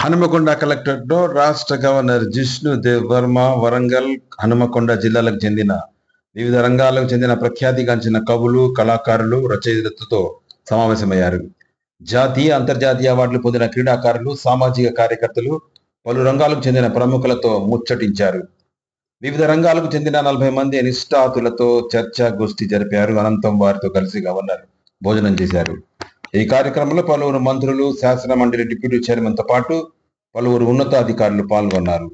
హనుమకొండ కలెక్టరేట్లో రాష్ట్ర గవర్నర్ జిష్ణు దేవ్ వర్మ వరంగల్, హనుమకొండ జిల్లాలకు చెందిన వివిధ రంగాలకు చెందిన ప్రఖ్యాతిగాంచిన కవులు, కళాకారులు, రచయితలతో సమావేశమయ్యారు. జాతీయ, అంతర్జాతీయ అవార్డులు పొందిన క్రీడాకారులు, సామాజిక కార్యకర్తలు, పలు రంగాలకు చెందిన ప్రముఖులతో ముచ్చటించారు. వివిధ రంగాలకు చెందిన 40 మంది నిష్ఠాతులతో చర్చాగోష్ఠి జరిపారు. అనంతరం వారితో కలిసి గవర్నర్ భోజనం చేశారు. ఈ కార్యక్రమంలో పలువురు మంత్రులు, శాసన మండలి డిప్యూటీ చైర్మన్తో పాటు పలువురు ఉన్నతాధికారులు పాల్గొన్నారు.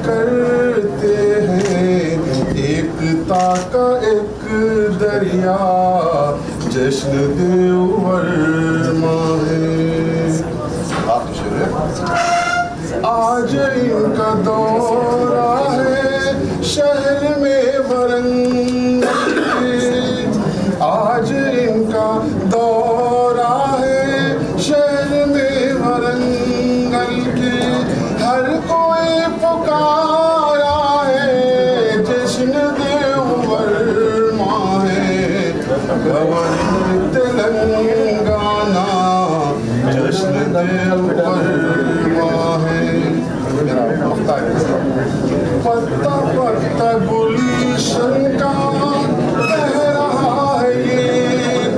करते हैं एकता का एक दरिया जश्न देव वर्मा है। आज इनका दौरा है शहर में वरंगल, आज इनका दौरा है शहर में वरंगल के। हर कोई पुकारा है जश्न देव वर्मा है। गवर्नर तेलंगाना जश्न देव वर्मा है। पत्ता पत्ता गुलशन का कह रहा है ये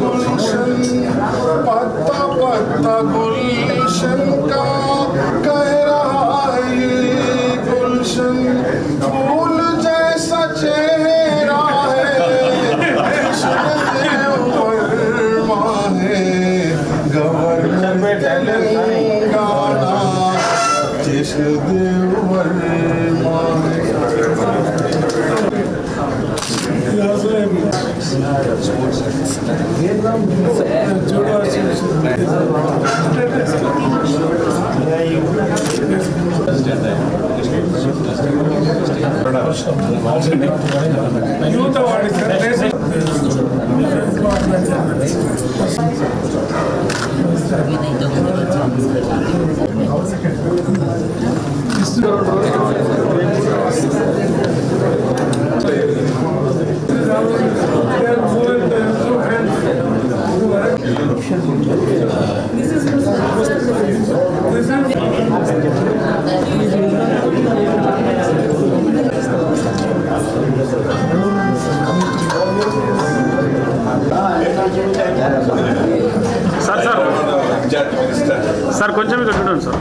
गुलशन, पत्ता पत्ता गुलशन का कह रहा है ये गुलशन। फूल जैसा चेहरा है जश्न देव वर्मा है। गवर्नर तेलंगाना जश्न देव वर्मा है। సార్ కొంచెం ఇక్కడ చూడండి సార్.